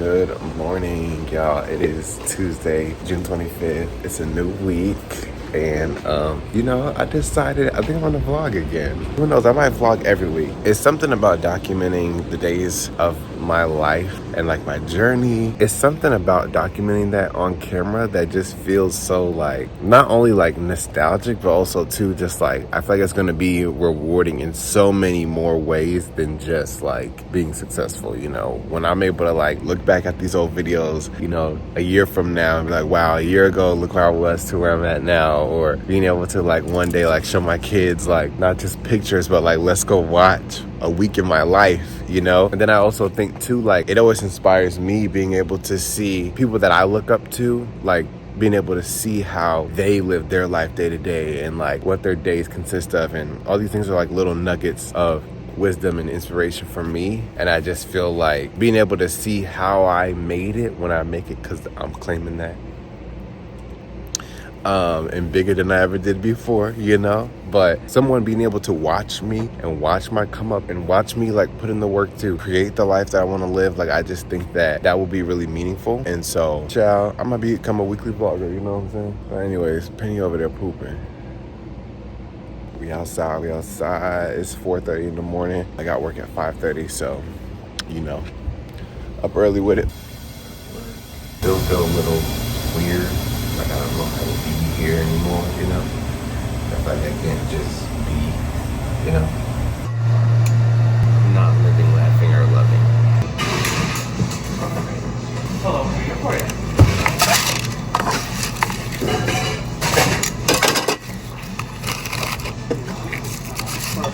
Good morning, y'all. It is Tuesday, June 25th. It's a new week. And, I decided I think I'm going to vlog again. Who knows? I might vlog every week. It's something about documenting the days of my life and like my journey. It's something about documenting that on camera that just feels so like, not only like nostalgic, but also too just like, I feel like it's going to be rewarding in so many more ways than just like being successful, when I'm able to like look back at these old videos, a year from now and be like, wow, a year ago, look where I was to where I'm at now. Or being able to like one day like show my kids like not just pictures, but like let's go watch a week in my life, And then I also think too, like it always inspires me being able to see people that I look up to, like being able to see how they live their life day to day and like what their days consist of. And all these things are like little nuggets of wisdom and inspiration for me. And I just feel like being able to see how I made it when I make it, because I'm claiming that. And bigger than I ever did before, but someone being able to watch me and watch my come up and watch me like put in the work to create the life that I want to live. Like, I just think that will be really meaningful. And so, child, I'm going to become a weekly vlogger, you know what I'm saying? But anyways, Penny over there pooping. We outside. It's 4:30 in the morning. I got work at 5:30, so, up early with it. Still feel a little weird. Like, I don't know how to be here anymore, I feel like I can't just be, not living, laughing, or loving. Hello, are you recording?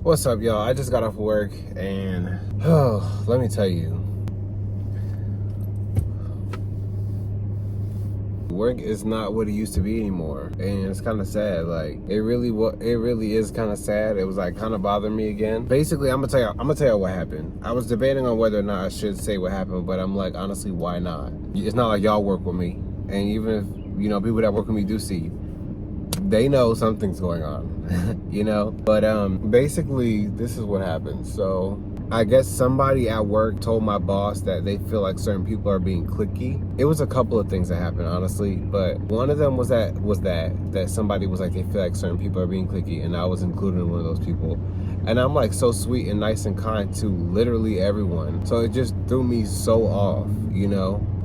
What's up, y'all? I just got off work, and, let me tell you. Work is not what it used to be anymore, and it's kind of sad. Like it really is kind of sad. It was like kind of bothering me again. Basically, I'm gonna tell you what happened. I was debating on whether or not I should say what happened, but I'm like, honestly, why not? It's not like y'all work with me, and even if people that work with me do see, they know something's going on, But basically, this is what happened. So I guess somebody at work told my boss that they feel like certain people are being cliquey. It was a couple of things that happened, honestly, but one of them was that somebody was like, they feel like certain people are being cliquey, and I was included in one of those people. And I'm like so sweet and nice and kind to literally everyone. So it just threw me so off,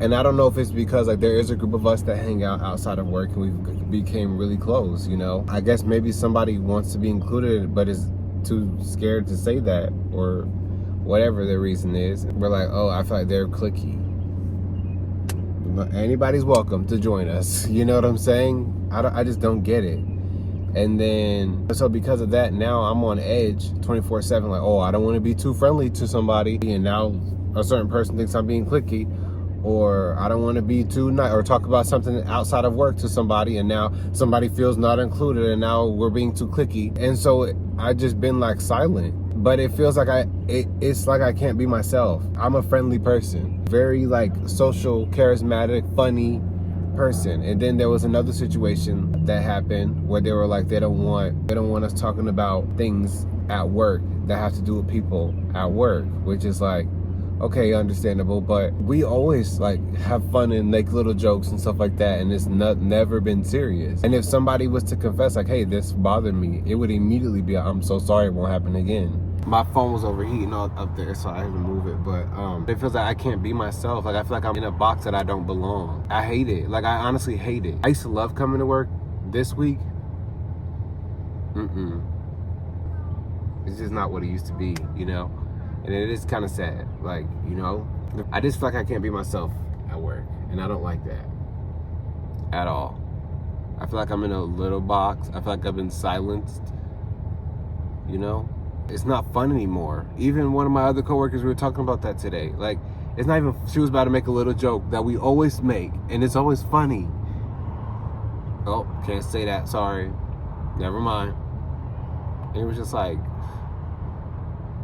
And I don't know if it's because like there is a group of us that hang out outside of work and we became really close, I guess maybe somebody wants to be included but is too scared to say that, or whatever the reason is. We're like, oh, I feel like they're cliquey. Anybody's welcome to join us. You know what I'm saying? I just don't get it. And then, so because of that, now I'm on edge 24/7. Like, oh, I don't want to be too friendly to somebody. And now a certain person thinks I'm being cliquey. Or I don't want to be too nice or talk about something outside of work to somebody. And now somebody feels not included. And now we're being too cliquey. And so I just been like silent. But it feels like it's like I can't be myself. I'm a friendly person, very like social, charismatic, funny person. And then there was another situation that happened where they were like, they don't want us talking about things at work that have to do with people at work, which is like, okay, understandable, but we always like have fun and make little jokes and stuff like that, and it's never been serious. And if somebody was to confess like, hey, this bothered me, it would immediately be, I'm so sorry, it won't happen again. My phone was overheating up there, so I had to move it. But it feels like I can't be myself. Like I feel like I'm in a box that I don't belong. I hate it. Like I honestly hate it. I used to love coming to work. This week, it's just not what it used to be, And it is kind of sad. Like, I just feel like I can't be myself at work, and I don't like that at all. I feel like I'm in a little box. I feel like I've been silenced, It's not fun anymore. Even one of my other coworkers, we were talking about that today. Like, it's not even, she was about to make a little joke that we always make, and it's always funny. Oh, can't say that, sorry. Never mind. And it was just like,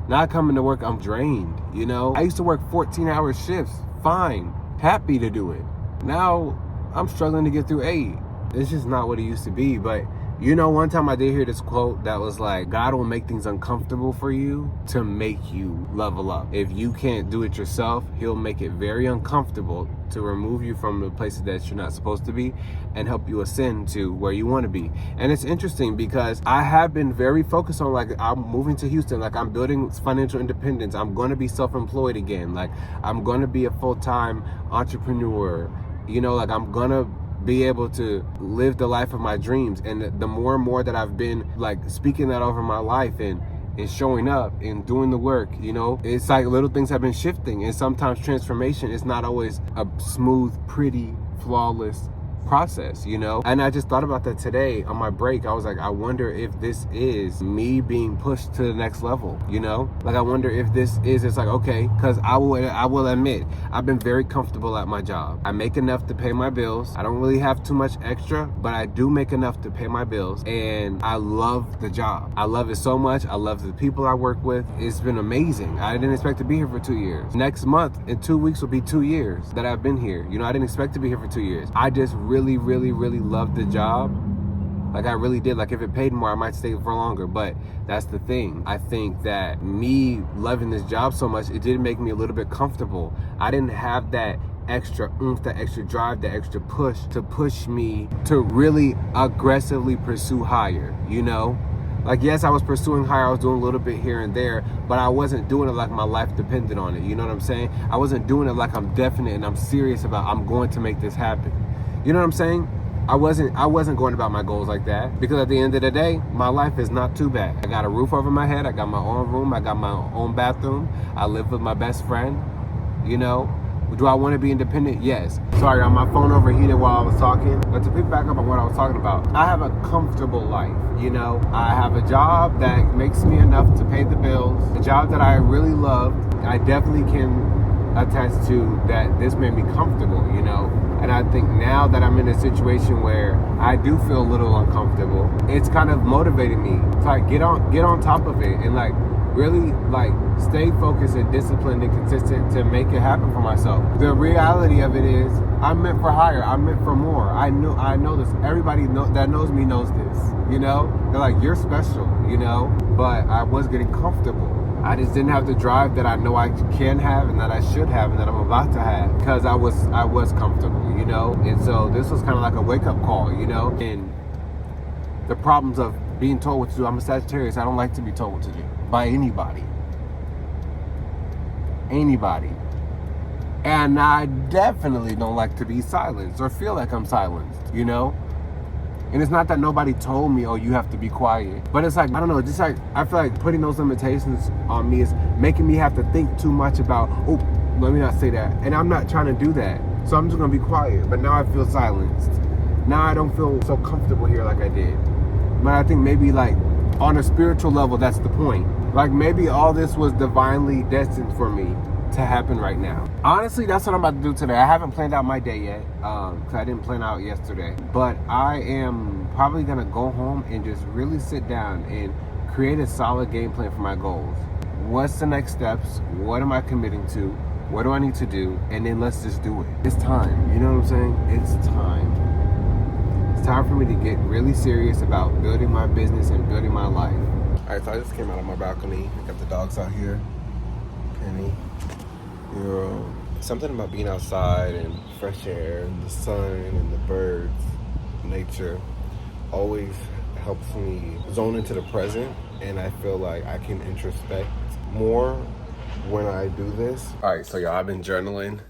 now coming to work, I'm drained, I used to work 14-hour shifts, fine, happy to do it. Now, I'm struggling to get through 8. It's just not what it used to be, but You know, one time I did hear this quote that was like, God will make things uncomfortable for you to make you level up. If you can't do it yourself, he'll make it very uncomfortable to remove you from the places that you're not supposed to be and help you ascend to where you want to be. And it's interesting because I have been very focused on, like, I'm moving to Houston, like I'm building financial independence. I'm going to be self-employed again. Like, I'm going to be a full-time entrepreneur. You know, like, I'm going to be able to live the life of my dreams. And the more and more that I've been like speaking that over my life and showing up and doing the work, you know, it's like little things have been shifting. And sometimes transformation is not always a smooth, pretty, flawless process, you know. And I just thought about that today on my break. I was like, I wonder if this is me being pushed to the next level, you know. Like, I wonder if this is, it's like, okay, because I will admit, I've been very comfortable at my job. I make enough to pay my bills. I don't really have too much extra, but I do make enough to pay my bills. And I love the job. I love it so much. I love the people I work with. It's been amazing. I didn't expect to be here for 2 years. Next month, in 2 weeks, will be 2 years that I've been here. You know, I didn't expect to be here for 2 years. I just really loved the job. Like, I really did. Like, if it paid more, I might stay for longer. But that's the thing. I think that me loving this job so much, it did make me a little bit comfortable. I didn't have that extra oomph, that extra drive, that extra push to push me to really aggressively pursue higher, you know? Like, yes, I was pursuing higher. I was doing a little bit here and there, but I wasn't doing it like my life depended on it. You know what I'm saying? I wasn't doing it like I'm definite and I'm serious about I'm going to make this happen. You know what I'm saying? I wasn't going about my goals like that, because at the end of the day, my life is not too bad. I got a roof over my head. I got my own room. I got my own bathroom. I live with my best friend. You know, do I want to be independent? Yes. Sorry, my phone overheated while I was talking. But to pick back up on what I was talking about, I have a comfortable life. You know, I have a job that makes me enough to pay the bills. A job that I really love. I definitely can attest to that this made me comfortable, you know. And I think now that I'm in a situation where I do feel a little uncomfortable, it's kind of motivated me to like get on top of it and like really like stay focused and disciplined and consistent to make it happen for myself. The reality of it is I'm meant for higher. I'm meant for more. I know this. Everybody that knows me knows this, you know. They're like, you're special, you know. But I was getting comfortable. I just didn't have the drive that I know I can have and that I should have and that I'm about to have, because I was comfortable, you know. And so this was kind of like a wake-up call, you know. And the problems of being told what to do. I'm a Sagittarius. I don't like to be told what to do by anybody. And I definitely don't like to be silenced or feel like I'm silenced, you know. And it's not that nobody told me, oh, you have to be quiet. But it's like, I don't know, just like, I feel like putting those limitations on me is making me have to think too much about, oh, let me not say that. And I'm not trying to do that. So I'm just gonna be quiet. But now I feel silenced. Now I don't feel so comfortable here like I did. But I think maybe like on a spiritual level, that's the point. Like maybe all this was divinely destined for me to happen right now. Honestly, that's what I'm about to do today. I haven't planned out my day yet, because I didn't plan out yesterday. But I am probably gonna go home and just really sit down and create a solid game plan for my goals. What's the next steps? What am I committing to? What do I need to do? And then let's just do it. It's time. You know what I'm saying? It's time. It's time for me to get really serious about building my business and building my life. All right, so I just came out on my balcony. I got the dogs out here. Penny. You know, something about being outside and fresh air and the sun and the birds, nature, always helps me zone into the present, and I feel like I can introspect more when I do this. All right, so y'all, I've been journaling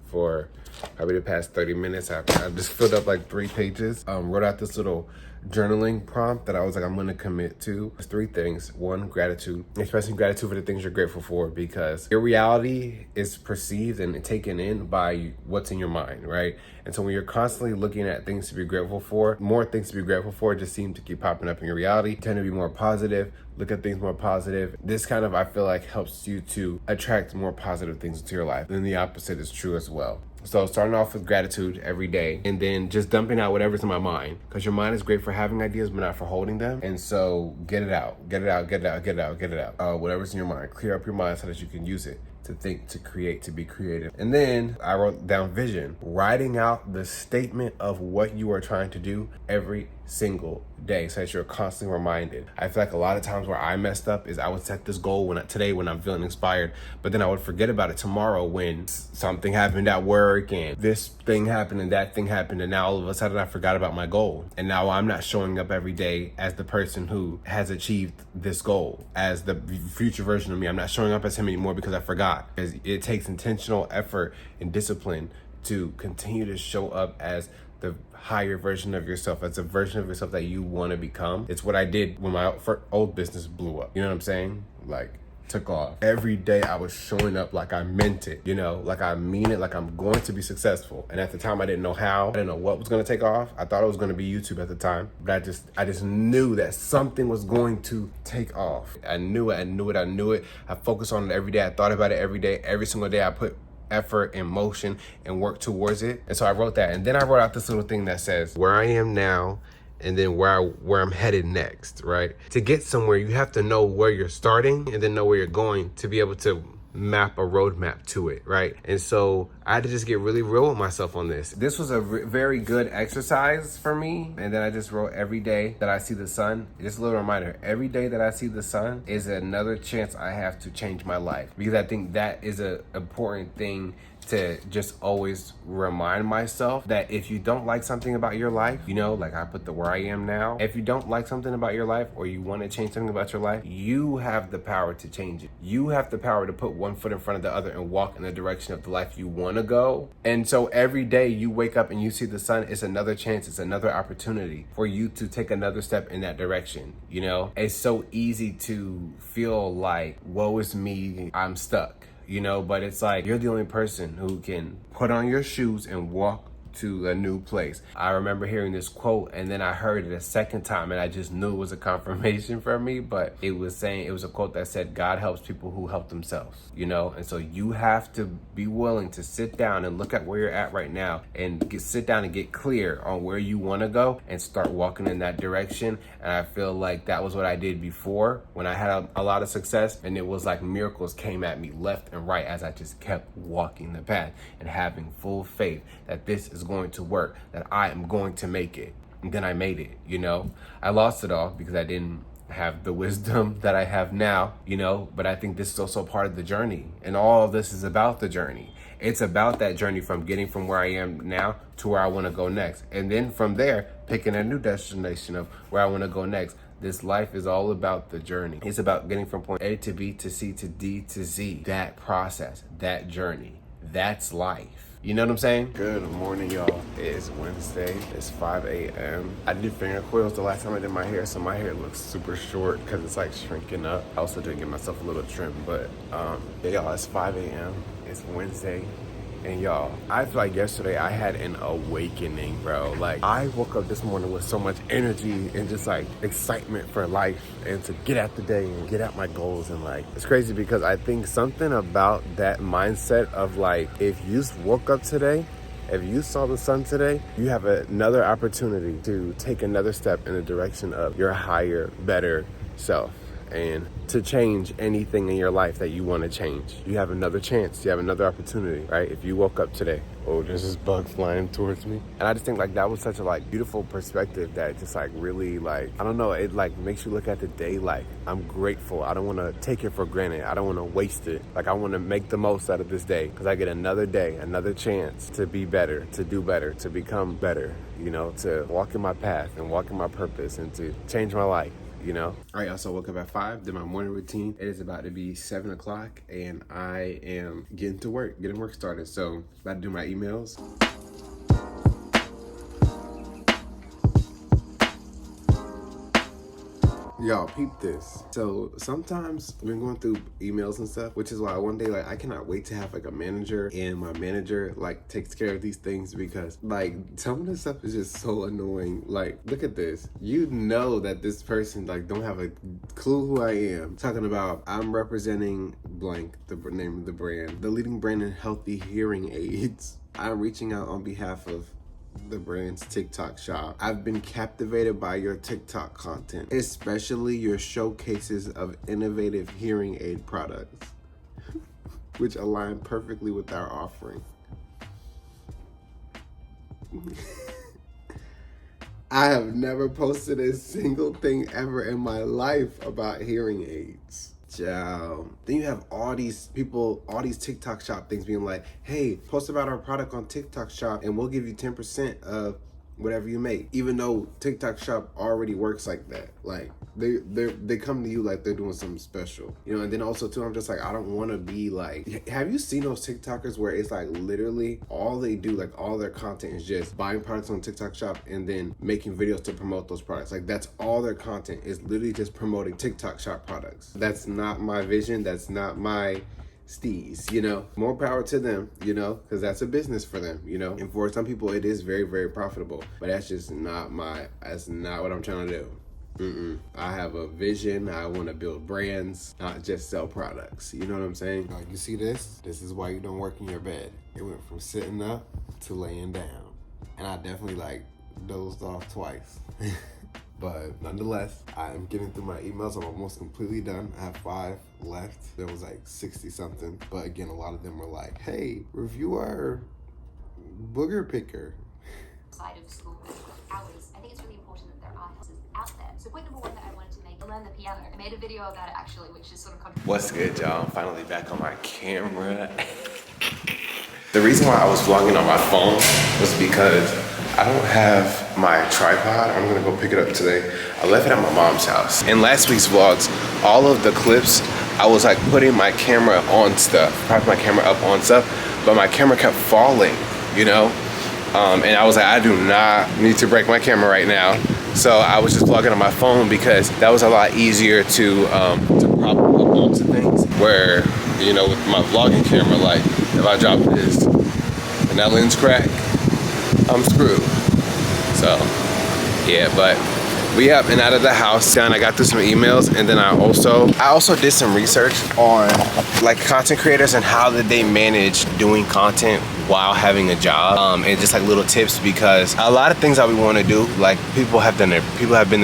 for probably the past 30 minutes. I've just filled up like 3 pages. Wrote out this little journaling prompt that I was like, I'm gonna commit to. There's 3 things. 1, gratitude. Expressing gratitude for the things you're grateful for, because your reality is perceived and taken in by what's in your mind, right? And so when you're constantly looking at things to be grateful for, more things to be grateful for just seem to keep popping up in your reality. You tend to be more positive, look at things more positive. This kind of, I feel like, helps you to attract more positive things into your life. Then the opposite is true as well. So starting off with gratitude every day, and then just dumping out whatever's in my mind, because your mind is great for having ideas but not for holding them. And so get it out. Whatever's in your mind, clear up your mind so that you can use it to think, to create, to be creative. And then I wrote down vision, writing out the statement of what you are trying to do every single day so that you're constantly reminded. I feel like a lot of times where I messed up is I would set this goal today when I'm feeling inspired, but then I would forget about it tomorrow when something happened at work and this thing happened and that thing happened, and now all of a sudden I forgot about my goal. And now I'm not showing up every day as the person who has achieved this goal, as the future version of me. I'm not showing up as him anymore because I forgot. Because it takes intentional effort and discipline to continue to show up as the higher version of yourself, as a version of yourself that you want to become. It's what I did when my old business blew up. You know what I'm saying? Like, took off. Every day I was showing up like I meant it, you know, like I mean it, like I'm going to be successful. And at the time I didn't know how, I didn't know what was going to take off. I thought it was going to be YouTube at the time, but I just knew that something was going to take off. I knew it. I focused on it every day. I thought about it every day. Every single day I put effort and motion and work towards it. And so I wrote that. And then I wrote out this little thing that says where I am now and then where I'm headed next, right? To get somewhere, you have to know where you're starting and then know where you're going to be able to map a roadmap to it, right? And so I had to just get really real with myself on this. This was a very good exercise for me. And then I just wrote every day that I see the sun. Just a little reminder, every day that I see the sun is another chance I have to change my life, because I think that is an important thing to just always remind myself that if you don't like something about your life, you know, like I put the where I am now, if you don't like something about your life or you want to change something about your life, you have the power to change it. You have the power to put one foot in front of the other and walk in the direction of the life you want to go. And so every day you wake up and you see the sun, it's another chance, it's another opportunity for you to take another step in that direction. You know, it's so easy to feel like, woe is me, I'm stuck. You know, but it's like you're the only person who can put on your shoes and walk to a new place. I remember hearing this quote and then I heard it a second time and I just knew it was a confirmation for me, but it was a quote that said, God helps people who help themselves, you know? And so you have to be willing to sit down and look at where you're at right now and sit down and get clear on where you want to go and start walking in that direction. And I feel like that was what I did before when I had a lot of success, and it was like miracles came at me left and right as I just kept walking the path and having full faith that this is going to work, that I am going to make it. And then I made it, you know. I lost it all because I didn't have the wisdom that I have now, you know, but I think this is also part of the journey. And all of this is about the journey. It's about that journey from getting from where I am now to where I want to go next. And then from there, picking a new destination of where I want to go next. This life is all about the journey. It's about getting from point A to B to C to D to Z. That process, that journey, that's life. You know what I'm saying? Good morning, y'all. It's Wednesday. It's 5 a.m. I did finger coils the last time I did my hair, so my hair looks super short because it's like shrinking up. I also did give myself a little trim, but yeah, y'all, it's 5 a.m. It's Wednesday. And y'all, I feel like yesterday I had an awakening, bro. Like, I woke up this morning with so much energy and just like excitement for life and to get at the day and get at my goals. And like, it's crazy because I think something about that mindset of like, if you woke up today, if you saw the sun today, you have another opportunity to take another step in the direction of your higher, better self. And to change anything in your life that you want to change. You have another chance. You have another opportunity, right? If you woke up today, oh, there's this bug flying towards me. And I just think like that was such a like beautiful perspective that just like really like, I don't know, it like makes you look at the day like, I'm grateful. I don't want to take it for granted. I don't want to waste it. Like, I want to make the most out of this day because I get another day, another chance to be better, to do better, to become better, you know, to walk in my path and walk in my purpose and to change my life. You know? All right, also woke up at 5, did my morning routine. It is about to be 7 o'clock and I am getting work started. So about to do my emails. Y'all, peep this. So sometimes we're going through emails and stuff, which is why one day, like, I cannot wait to have like a manager, and my manager like takes care of these things because like some of this stuff is just so annoying. Like, look at this. You know that this person like don't have a clue who I am. Talking about I'm representing blank, the name of the brand, the leading brand in healthy hearing aids. I'm reaching out on behalf of the brand's TikTok shop. I've been captivated by your TikTok content, especially your showcases of innovative hearing aid products. which align perfectly with our offering. I have never posted a single thing ever in my life about hearing aids. Ciao. Then you have all these people, all these TikTok shop things being like, hey, post about our product on TikTok shop and we'll give you 10% of whatever you make. Even though TikTok shop already works like that. Like they come to you like they're doing something special. You know, and then also too, I'm just like, I don't wanna be like, have you seen those TikTokers where it's like literally all they do, like all their content is just buying products on TikTok shop and then making videos to promote those products. Like that's all their content is, literally just promoting TikTok shop products. That's not my vision, that's not my steez, you know. More power to them, you know, because that's a business for them, you know. And for some people it is very, very profitable, but that's just not that's not what I'm trying to do. I have a vision. I want to build brands, not just sell products. You know what I'm saying? Like, you see this? This is why you don't work in your bed. It went from sitting up to laying down. And I definitely like dozed off twice. But nonetheless, I am getting through my emails. I'm almost completely done. I have 5 left. There was like 60 something. But again, a lot of them were like, hey, review our booger picker. Side of school hours, I think it's really important that there are houses out there. So point number 1 that I wanted to make, learn the piano. I made a video about it actually, which is sort of controversial. What's good, y'all? I'm finally back on my camera. The reason why I was vlogging on my phone was because I don't have my tripod. I'm gonna go pick it up today. I left it at my mom's house. In last week's vlogs, all of the clips, I was like putting my camera on stuff, propping my camera up on stuff, but my camera kept falling, you know? And I was like, I do not need to break my camera right now. So I was just vlogging on my phone because that was a lot easier to prop up onto things. Where, you know, with my vlogging camera, like if I drop this and that lens crack, I'm screwed. So yeah, but we up and out of the house, and I got through some emails, and then I also did some research on like content creators and how did they manage doing content while having a job, and just like little tips, because a lot of things that we want to do, like people have been there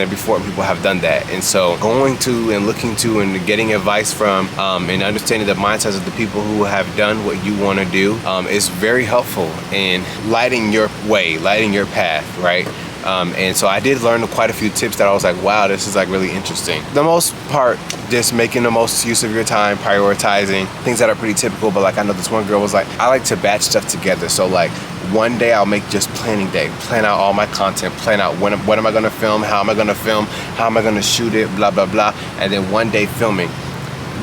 before, and people have done that. And so going to and looking to and getting advice from and understanding the mindsets of the people who have done what you want to do is very helpful in lighting your way, lighting your path, right? And so I did learn quite a few tips that I was like, wow, this is like really interesting. The most part, just making the most use of your time, prioritizing things that are pretty typical. But like, I know this one girl was like, I like to batch stuff together. So like one day I'll make just planning day, plan out all my content, plan out what am I gonna film, how am I gonna film, how am I gonna shoot it, blah, blah, blah. And then one day filming.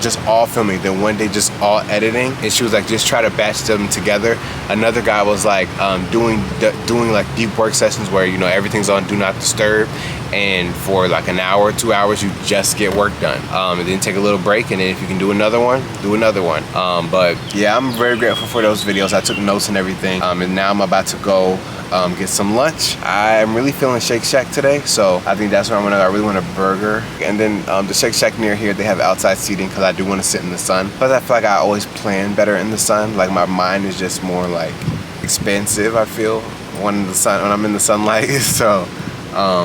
Just all filming, then one day just all editing. And she was like, just try to batch them together. Another guy was like doing like deep work sessions where, you know, everything's on do not disturb, and for like an hour, 2 hours, you just get work done, and then take a little break, and then if you can do another one, do another one. But yeah, I'm very grateful for those videos. I took notes and everything, and now I'm about to go get some lunch. I'm really feeling Shake Shack today, so I think that's where I'm gonna go. I really want a burger. And then the Shake Shack near here, they have outside seating because I do want to sit in the sun. Plus I feel like I always plan better in the sun. Like my mind is just more like expansive, I feel, when I'm in the sunlight. So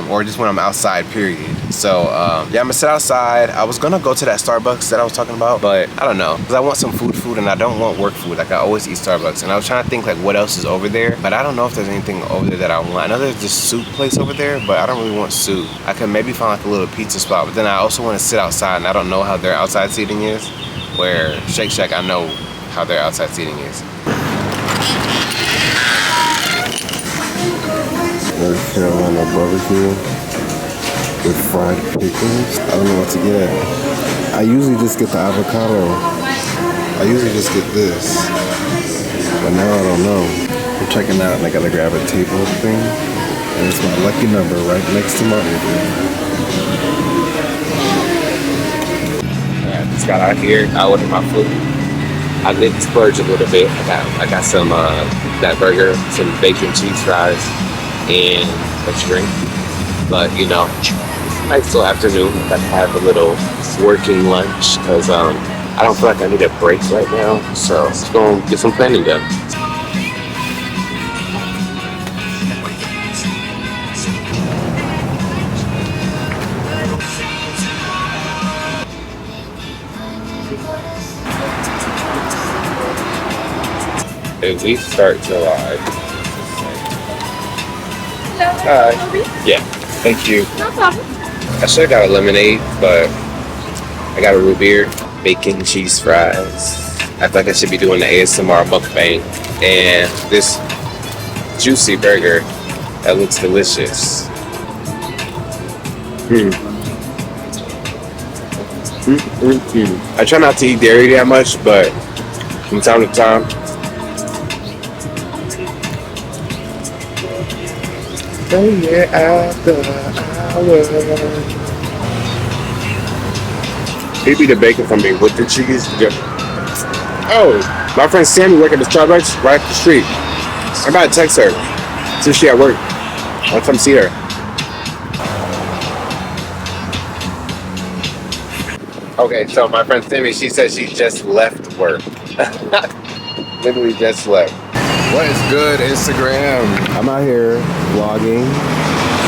or just when I'm outside, period. So yeah, I'm gonna sit outside. I was gonna go to that Starbucks that I was talking about, but I don't know, because I want some food and I don't want work food. Like I always eat Starbucks, and I was trying to think like what else is over there, but I don't know if there's anything over there that I want. I know there's this soup place over there, but I don't really want soup. I could maybe find like a little pizza spot, but then I also want to sit outside, and I don't know how their outside seating is. Where Shake Shack, I know how their outside seating is. Carolina barbecue with fried pickles. I don't know what to get. I usually just get the avocado. I usually just get this, but now I don't know. I'm checking out, and I gotta grab a table thing, and it's my lucky number right next to my order. Alright, just got out here. I ordered my food. I did splurge a little bit. I got some that burger, some bacon cheese fries, and a drink. But you know, nice little afternoon. Got to have a little working lunch because I don't feel like I need a break right now. So let's go get some planning done. Did we start July? Hello. Yeah. Thank you. No problem. I should have got a lemonade, but I got a root beer, bacon, cheese fries. I feel like I should be doing the ASMR mukbang. And this juicy burger that looks delicious. I try not to eat dairy that much, but from time to time. Maybe the bacon from me with the cheese. Yeah. Oh, my friend Sammy working at the Starbucks right up the street. I gotta text her since she at work. I'll come see her. Okay, so my friend Sammy, she said she just left work. Literally just left. What is good, Instagram? I'm out here vlogging.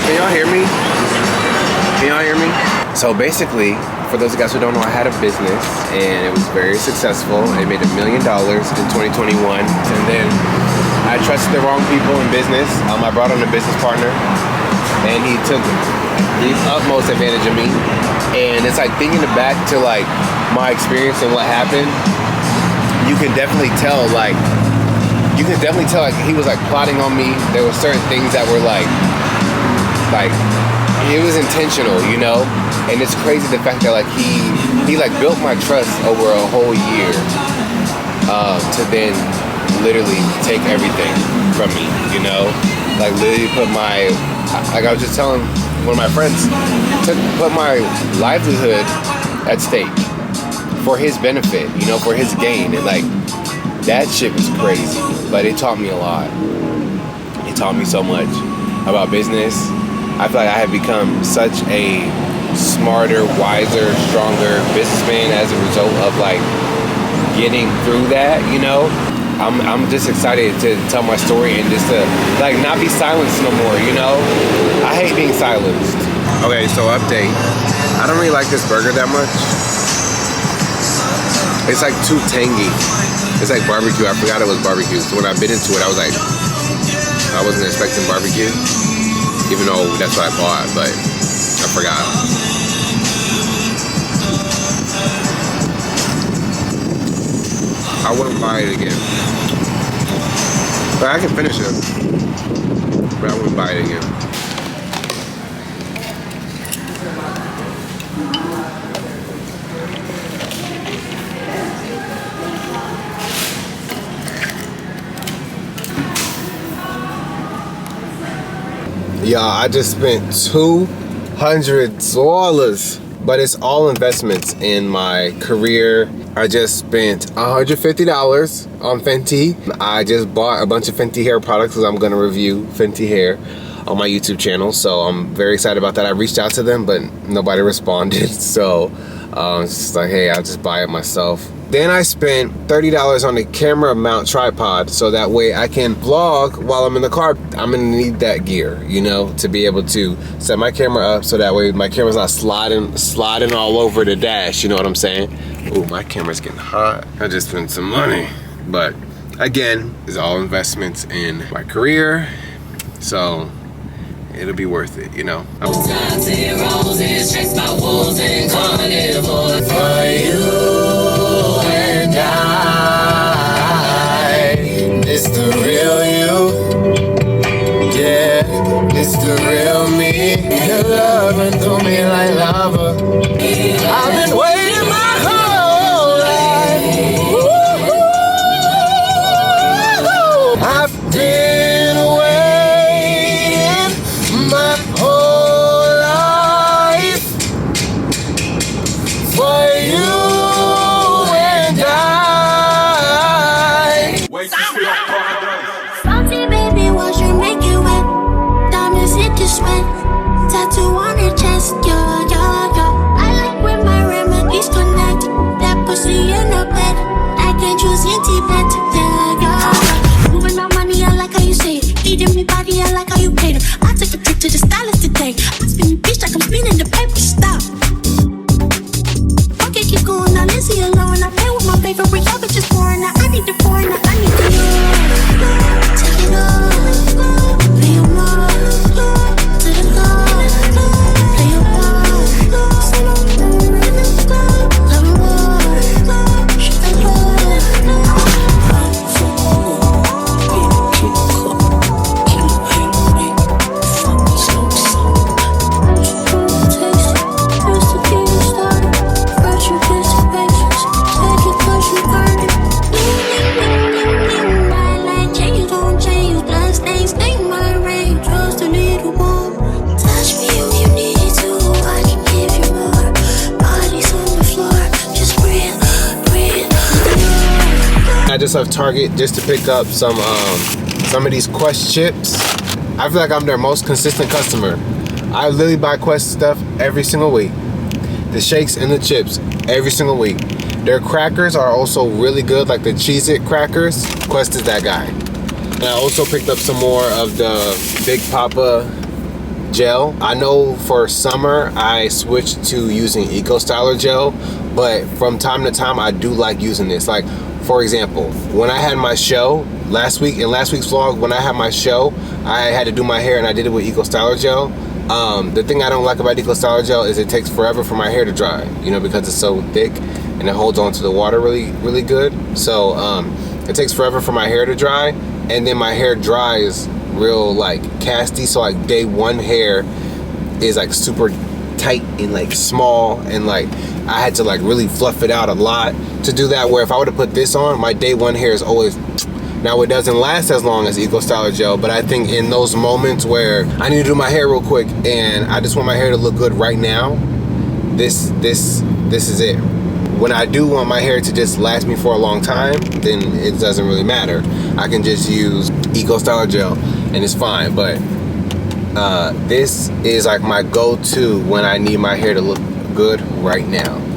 Can y'all hear me? Can y'all hear me? So basically, for those of you guys who don't know, I had a business and it was very successful. It made $1 million in 2021. And then I trusted the wrong people in business. I brought on a business partner and he took the utmost advantage of me. And it's like thinking back to like my experience and what happened, you can definitely tell like he was like plotting on me. There were certain things that were like it was intentional, you know? And it's crazy the fact that like he like built my trust over a whole year to then literally take everything from me, you know? Like literally put my, like I was just telling one of my friends, put my livelihood at stake for his benefit, you know, for his gain. And like that shit was crazy, but it taught me a lot. It taught me so much about business. I feel like I have become such a smarter, wiser, stronger businessman as a result of like getting through that, you know? I'm just excited to tell my story and just to like not be silenced no more, you know? I hate being silenced. Okay, so update. I don't really like this burger that much. It's like too tangy. It's like barbecue. I forgot it was barbecue. So when I bit into it, I was like, I wasn't expecting barbecue. Even though that's what I bought, but I forgot. I wouldn't buy it again. But I can finish it. But I wouldn't buy it again. Yeah, I just spent $200, but it's all investments in my career. I just spent $150 on Fenty. I just bought a bunch of Fenty hair products because I'm going to review Fenty hair on my YouTube channel. So I'm very excited about that. I reached out to them, but nobody responded. So it's just like, hey, I'll just buy it myself. Then I spent $30 on a camera mount tripod so that way I can vlog while I'm in the car. I'm gonna need that gear, you know, to be able to set my camera up so that way my camera's not sliding all over the dash, you know what I'm saying? Ooh, my camera's getting hot. I just spent some money. But again, it's all investments in my career. So it'll be worth it, you know. It's the real you, yeah, it's the real me. Your love went through me like lava. I've been waiting my whole life. Woo-hoo. I've been waiting my whole life for you and I. Salty baby, wash your make it wet. Diamonds hit the sweat. Tattoo on her chest, yeah, yeah, yeah. I like when my remedies connect. That pussy in the bed. I can choose in Tibet, yeah, yeah. Moving my money, I like how you say it. Eating me body, I like how you paid it. I took a trip to the stylist today. I spin the bitch like I'm spinning the paper. Stop. Okay, keep going. Now let's see alone. I play with my favorite. Y'all bitches pouring out. I need the foreigner. I need the love. just left Target just to pick up some of these Quest chips. I feel like I'm their most consistent customer. I literally buy Quest stuff every single week. The shakes and the chips every single week. Their crackers are also really good, like the Cheez-It crackers. Quest is that guy. And I also picked up some more of the Big Papa gel. I know for summer I switched to using Eco Styler gel, but from time to time I do like using this. Like, for example, when I had my show last week, in last week's vlog, when I had my show, I had to do my hair and I did it with Eco Styler gel. The thing I don't like about Eco Styler gel is it takes forever for my hair to dry, you know, because it's so thick and it holds on to the water really good. So it takes forever for my hair to dry, and then my hair dries real like casty. So like day one hair is like super tight and like small, and like I had to like really fluff it out a lot to do that, where if I would have put this on, my day one hair is always, now it doesn't last as long as Eco Styler gel, but I think in those moments where I need to do my hair real quick and I just want my hair to look good right now, this is it. When I do want my hair to just last me for a long time, then it doesn't really matter. I can just use Eco Styler gel and it's fine. But this is like my go-to when I need my hair to look good right now.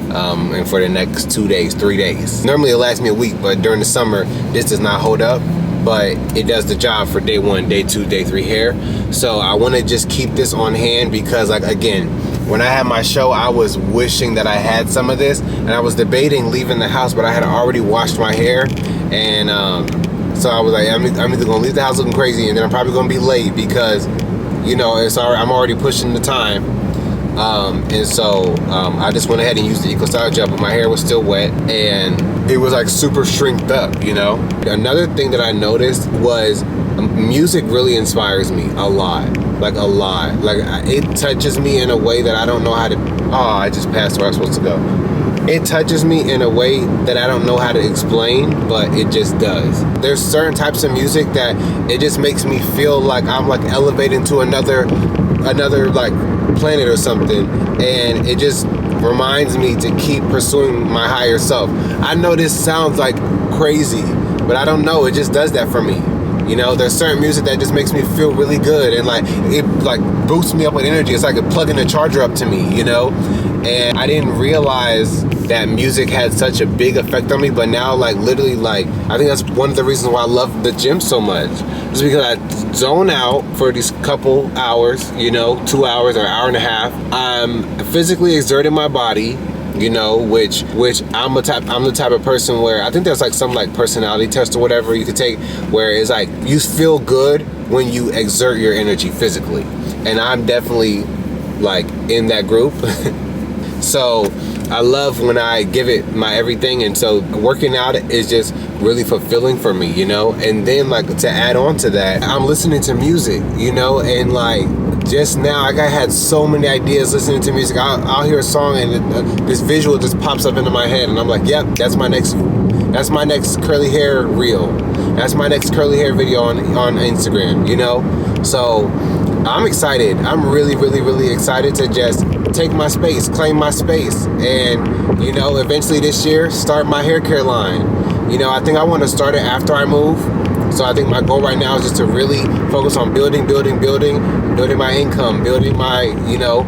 And for the next 2 days, 3 days. Normally it lasts me a week, but during the summer, this does not hold up. But it does the job for day 1, day 2, day 3 hair. So I want to just keep this on hand because, like, again, when I had my show, I was wishing that I had some of this, and I was debating leaving the house, but I had already washed my hair, and so I was like, I'm either gonna leave the house looking crazy, and then I'm probably gonna be late because, you know, I'm already pushing the time, and so I just went ahead and used the Eco Styler gel, but my hair was still wet, and it was like super shrinked up, you know. Another thing that I noticed was music really inspires me a lot. Like a lot. Like it touches me in a way that I don't know how to. Oh, I just passed where I'm supposed to go. It touches me in a way that I don't know how to explain, but it just does. There's certain types of music that it just makes me feel like I'm like elevating to another like planet or something, and it just reminds me to keep pursuing my higher self. I know this sounds like crazy, but I don't know. It just does that for me. You know, there's certain music that just makes me feel really good, and like it like boosts me up with energy. It's like plugging a charger up to me, you know. And I didn't realize that music had such a big effect on me, but now, like, literally, like, I think that's one of the reasons why I love the gym so much. It's because I zone out for these couple hours, you know, 2 hours or an hour and a half. I'm physically exerting my body, you know, which I'm the type of person where I think there's like some like personality test or whatever you could take, where it's like you feel good when you exert your energy physically, and I'm definitely like in that group. So I love when I give it my everything, and so working out is just really fulfilling for me, you know. And then, like, to add on to that, I'm listening to music, you know, and like just now, like, I had so many ideas listening to music. I'll hear a song and this visual just pops up into my head, and I'm like, yep, that's my next curly hair reel. That's my next curly hair video on Instagram, you know. So I'm excited. I'm really excited to just take my space, claim my space, and, you know, eventually this year start my hair care line. You know, I think I want to start it after I move. So I think my goal right now is just to really focus on building my income, building my, you know,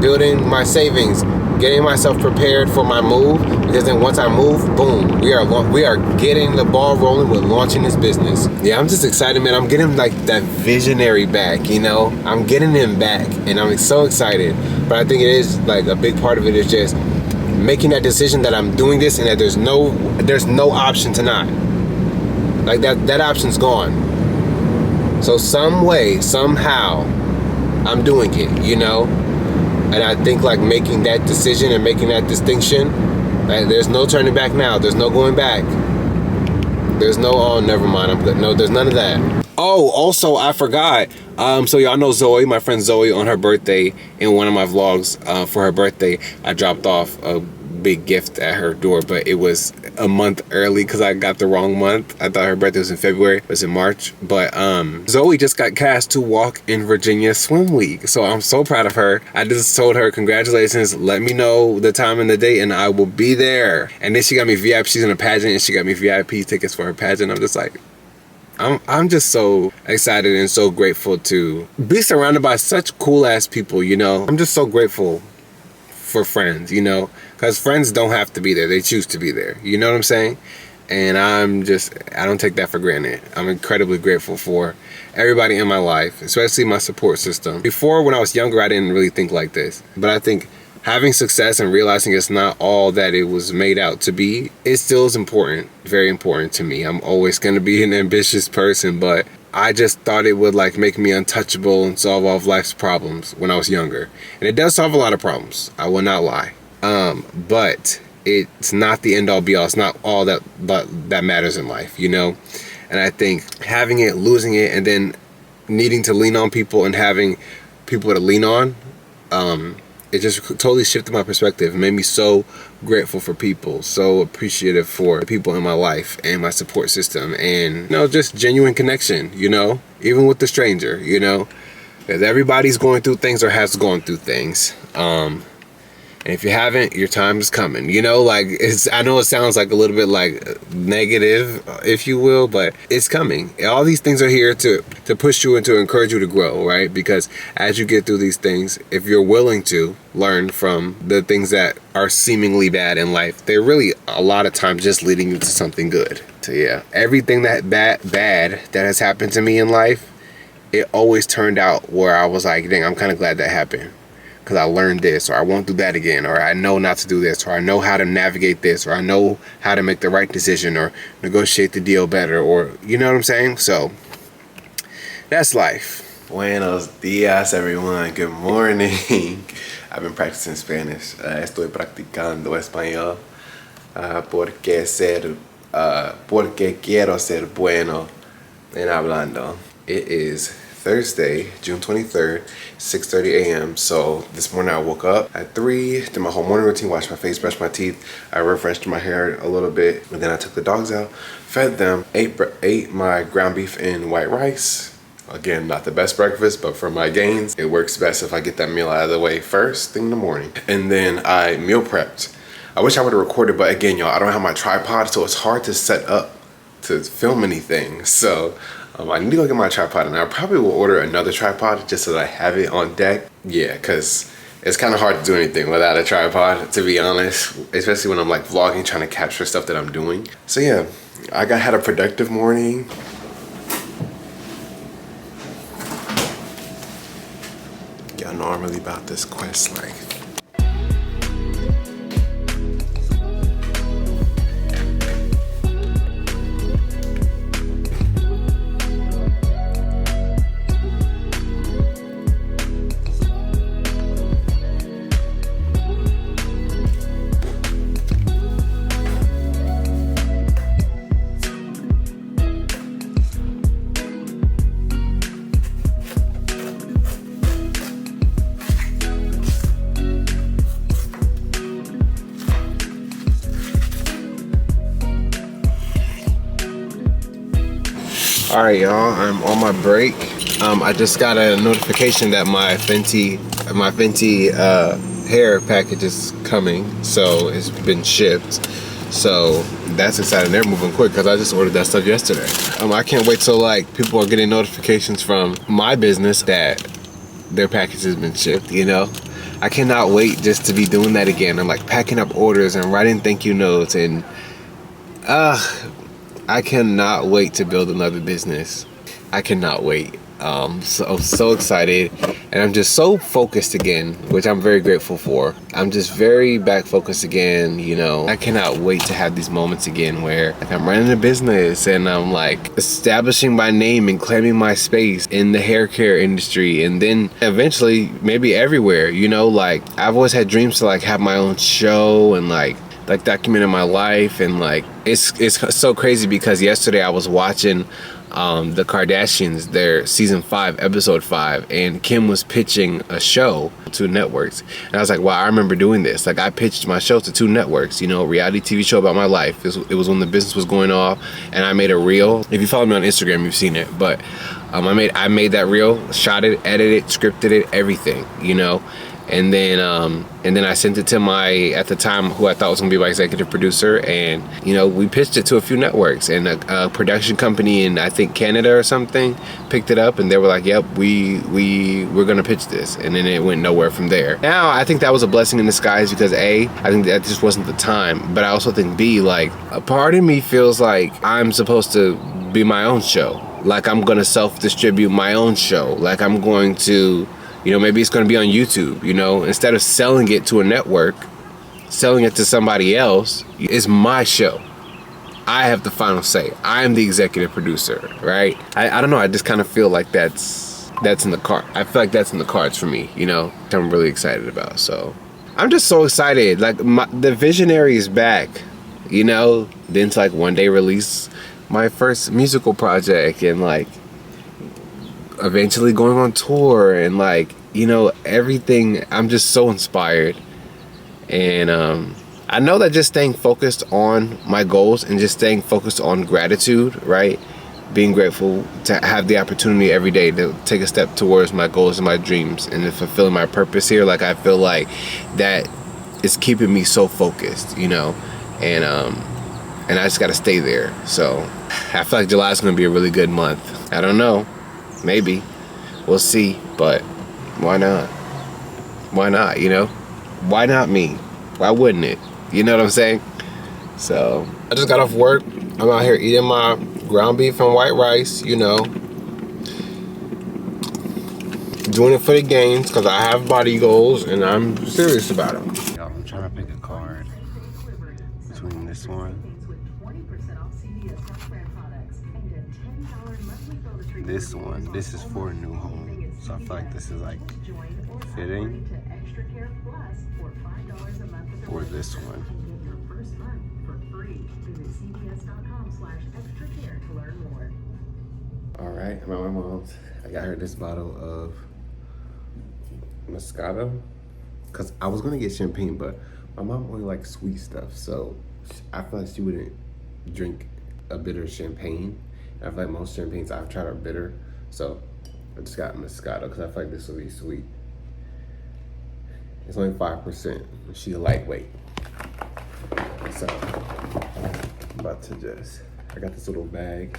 building my savings, getting myself prepared for my move, because then once I move, boom, we are getting the ball rolling with launching this business. Yeah, I'm just excited, man. I'm getting like that visionary back, you know. I'm getting him back, and I'm so excited. But I think it is like a big part of it is just making that decision that I'm doing this, and that there's no option to not. Like that option's gone. So some way, somehow, I'm doing it, you know. And I think like making that decision and making that distinction, like, there's no turning back now. There's no going back. There's no, oh, never mind, I'm good. No, there's none of that. Oh, also, I forgot. So y'all know Zoe, my friend Zoe, on her birthday, in one of my vlogs for her birthday, I dropped off a big gift at her door, but it was a month early because I got the wrong month. I thought her birthday was in February, it was in March. But Zoe just got cast to walk in Virginia Swim League, so I'm so proud of her. I just told her, congratulations, let me know the time and the date and I will be there. And then she got me VIP, she's in a pageant and she got me VIP tickets for her pageant. I'm just like, I'm just so excited and so grateful to be surrounded by such cool ass people, you know. I'm just so grateful for friends, you know, because friends don't have to be there, they choose to be there, you know what I'm saying? And I don't take that for granted. I'm incredibly grateful for everybody in my life, especially my support system. Before, when I was younger, I didn't really think like this, but I think having success and realizing it's not all that it was made out to be, it still is important, very important to me. I'm always going to be an ambitious person, but I just thought it would like make me untouchable and solve all of life's problems when I was younger. And it does solve a lot of problems, I will not lie. But it's not the end all be all. It's not all that matters in life, you know? And I think having it, losing it, and then needing to lean on people and having people to lean on, it just totally shifted my perspective. It made me so grateful for people, so appreciative for the people in my life and my support system, and, you know, just genuine connection, you know, even with the stranger, you know, because everybody's going through things or has gone through things. And if you haven't, your time is coming, you know, like I know it sounds like a little bit like negative, if you will, but it's coming. All these things are here to push you and to encourage you to grow, right? Because as you get through these things, if you're willing to learn from the things that are seemingly bad in life, they're really a lot of times just leading you to something good. So yeah, everything that bad that has happened to me in life, it always turned out where I was like, dang, I'm kind of glad that happened. Because I learned this, or I won't do that again, or I know not to do this, or I know how to navigate this, or I know how to make the right decision, or negotiate the deal better, or, you know what I'm saying? So, that's life. Buenos dias, everyone. Good morning. I've been practicing Spanish. Estoy practicando español. Porque quiero ser bueno en hablando. It is Thursday, June 23rd, 6:30 a.m. So this morning I woke up at 3, did my whole morning routine, washed my face, brushed my teeth, I refreshed my hair a little bit, and then I took the dogs out, fed them, ate my ground beef and white rice. Again, not the best breakfast, but for my gains, it works best if I get that meal out of the way first thing in the morning. And then I meal prepped. I wish I would have recorded, but again, y'all, I don't have my tripod, so it's hard to set up to film anything. So I need to go get my tripod, and I probably will order another tripod just so that I have it on deck. Yeah, because it's kind of hard to do anything without a tripod, to be honest, especially when I'm like vlogging, trying to capture stuff that I'm doing. So yeah, I had a productive morning. Y'all know I'm really about this quest life. All right, y'all, I'm on my break. I just got a notification that my Fenty hair package is coming, so it's been shipped. So that's exciting. They're moving quick because I just ordered that stuff yesterday. I can't wait till like people are getting notifications from my business that their package has been shipped, you know? I cannot wait just to be doing that again. I'm like packing up orders and writing thank you notes, and I cannot wait to build another business. I cannot wait. So excited, and I'm just so focused again, which I'm very grateful for. I'm just very back focused again, you know. I cannot wait to have these moments again where like I'm running a business and I'm like establishing my name and claiming my space in the hair care industry, and then eventually maybe everywhere, you know. Like I've always had dreams to like have my own show and like documenting my life, and like it's so crazy because yesterday I was watching the Kardashians, their season 5, episode 5, and Kim was pitching a show to networks. And I was like, wow, I remember doing this. Like, I pitched my show to 2 networks, you know, a reality TV show about my life. It was when the business was going off, and I made a reel. If you follow me on Instagram, you've seen it. But I made that reel, shot it, edited it, scripted it, everything, you know. And then I sent it to my, at the time, who I thought was gonna be my executive producer, and you know, we pitched it to a few networks, and a production company in, I think, Canada or something picked it up, and they were like, yep, we're gonna pitch this, and then it went nowhere from there. Now I think that was a blessing in disguise, because A, I think that just wasn't the time, but I also think B, like, a part of me feels like I'm supposed to be my own show, like I'm gonna self-distribute my own show, like I'm going to, you know, maybe it's going to be on YouTube, you know, instead of selling it to a network, selling it to somebody else. It's my show. I have the final say. I am the executive producer, right? I don't know. I just kind of feel like that's in the card. I feel like that's in the cards for me, you know, which I'm really excited about. So I'm just so excited. Like, the visionary is back, you know, then to like one day release my first musical project, and like eventually going on tour, and like, you know, everything. I'm just so inspired, and I know that just staying focused on my goals and just staying focused on gratitude, right, being grateful to have the opportunity every day to take a step towards my goals and my dreams and fulfilling my purpose here, like I feel like that is keeping me so focused, you know, and I just got to stay there. So I feel like July is going to be a really good month. I don't know, maybe we'll see, but why not? Why not, you know? Why not me? Why wouldn't it? You know what I'm saying? So I just got off work. I'm out here eating my ground beef and white rice, you know, doing it for the gains, because I have body goals and I'm serious about them. I'm trying to pick a card between this one, this one. This is for a new home, so I feel like this is like fitting, or this one. All right, I'm at my mom's. I got her this bottle of Moscato, because I was gonna get champagne, but my mom only likes sweet stuff, so I feel like she wouldn't drink a bitter champagne. I feel like most champagnes I've tried are bitter, so I just got Moscato because I feel like this will be sweet. It's only 5%. She's lightweight. So I'm about to just, I got this little bag.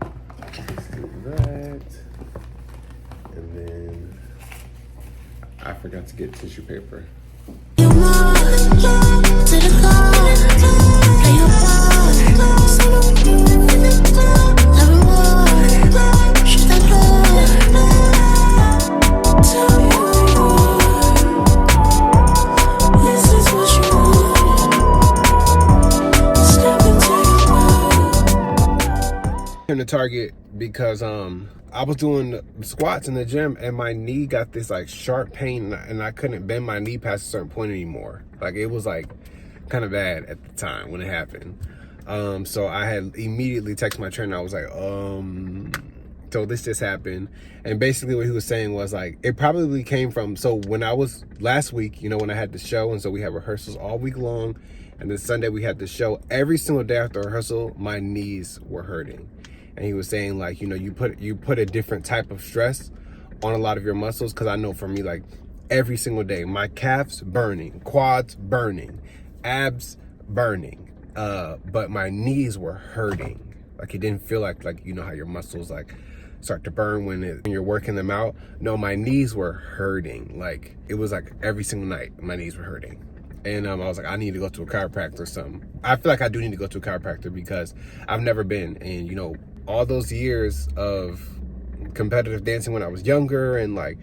Let's do that. And then I forgot to get tissue paper. In the Target because I was doing squats in the gym and my knee got this like sharp pain, and I couldn't bend my knee past a certain point anymore. Like, it was like kind of bad at the time when it happened. So I had immediately texted my trainer. I was like, so this just happened. And basically what he was saying was like, it probably came from, so when I was last week, you know, when I had the show, and so we had rehearsals all week long, and then Sunday we had the show. Every single day after rehearsal, my knees were hurting. And he was saying like, you know, you put a different type of stress on a lot of your muscles. Because I know for me, like every single day, my calves burning, quads burning, abs burning, but my knees were hurting. Like, it didn't feel like you know how your muscles like start to burn when you're working them out. No, my knees were hurting. Like, it was like every single night my knees were hurting. And I was like, I need to go to a chiropractor or something. I feel like I do need to go to a chiropractor because I've never been. And, you know, all those years of competitive dancing when I was younger and like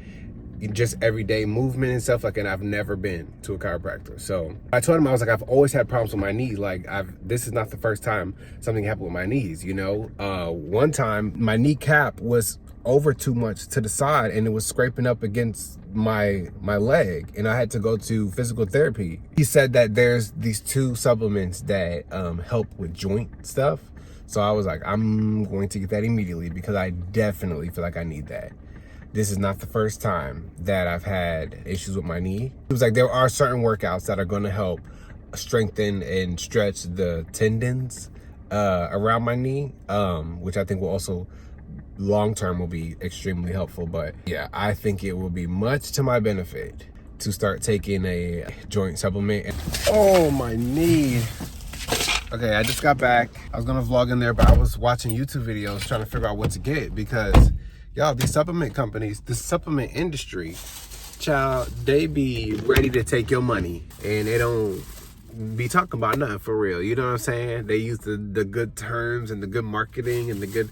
just everyday movement and stuff, like, and I've never been to a chiropractor. So I told him, I was like, I've always had problems with my knees. Like, this is not the first time something happened with my knees, you know? One time my kneecap was over too much to the side and it was scraping up against my leg, and I had to go to physical therapy. He said that there's these 2 supplements that help with joint stuff. So I was like, I'm going to get that immediately because I definitely feel like I need that. This is not the first time that I've had issues with my knee. It was like there are certain workouts that are going to help strengthen and stretch the tendons around my knee, which I think will also long-term will be extremely helpful. But yeah, I think it will be much to my benefit to start taking a joint supplement. Oh, my knee. Okay, I just got back. I was gonna vlog in there, but I was watching YouTube videos trying to figure out what to get because, y'all, these supplement companies, the supplement industry, child, they be ready to take your money and they don't be talking about nothing for real. You know what I'm saying? They use the good terms and the good marketing and the good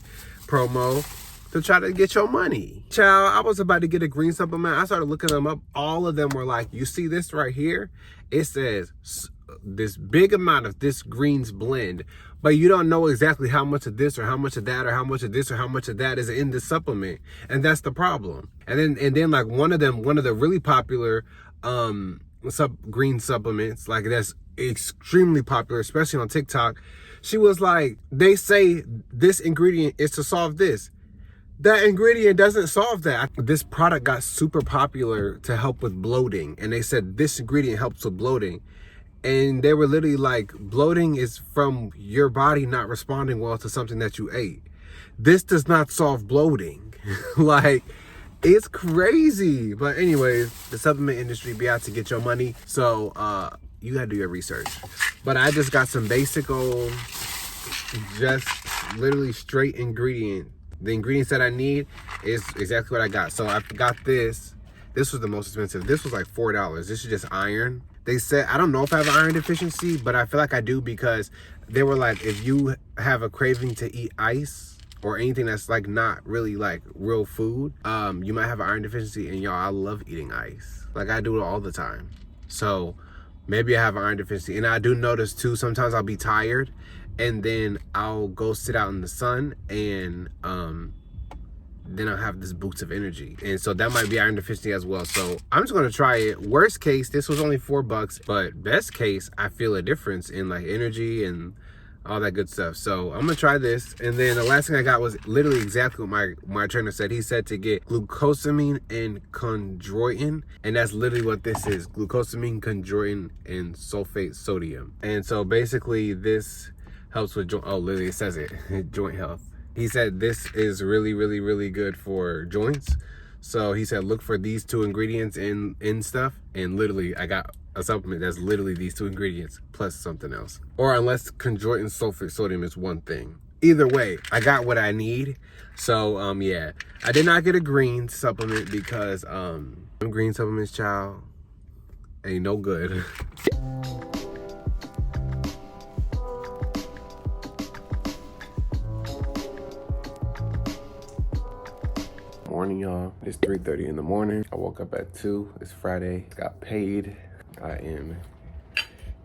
promo to try to get your money. Child, I was about to get a green supplement. I started looking them up. All of them were like, you see this right here? It says this big amount of this greens blend, but you don't know exactly how much of this or how much of that or how much of this or how much of that is in the supplement, and that's the problem. And then like one of the really popular green supplements, like that's extremely popular, especially on TikTok, she was like, they say this ingredient is to solve this. That ingredient doesn't solve that. This product got super popular to help with bloating, and they said this ingredient helps with bloating. And they were literally like, bloating is from your body not responding well to something that you ate. This does not solve bloating. Like, it's crazy. But anyways, the supplement industry be out to get your money. So you gotta do your research. But I just got some basic old, just literally straight ingredient. The ingredients that I need is exactly what I got. So I got this. This was the most expensive. This was like $4. This is just iron. They said, I don't know if I have iron deficiency, but I feel like I do because they were like, if you have a craving to eat ice or anything that's like not really like real food, you might have an iron deficiency. And y'all, I love eating ice. Like I do it all the time. So maybe I have an iron deficiency. And I do notice too, sometimes I'll be tired and then I'll go sit out in the sun and then I'll have this boost of energy. And so that might be iron deficiency as well. So I'm just gonna try it. Worst case, this was only $4, but best case, I feel a difference in like energy and all that good stuff. So I'm gonna try this. And then the last thing I got was literally exactly what my trainer said. He said to get glucosamine and chondroitin. And that's literally what this is. Glucosamine, chondroitin, and sulfate sodium. And so basically this helps with literally it says it, joint health. He said this is really, really, really good for joints. So he said, look for these two ingredients in stuff. And literally, I got a supplement that's literally these two ingredients plus something else. Or unless chondroitin sulfate sodium is one thing. Either way, I got what I need. So, yeah. I did not get a green supplement because green supplements, child, ain't no good. Morning, y'all. It's 3:30 in the morning. I woke up at 2. It's Friday. Got paid. I am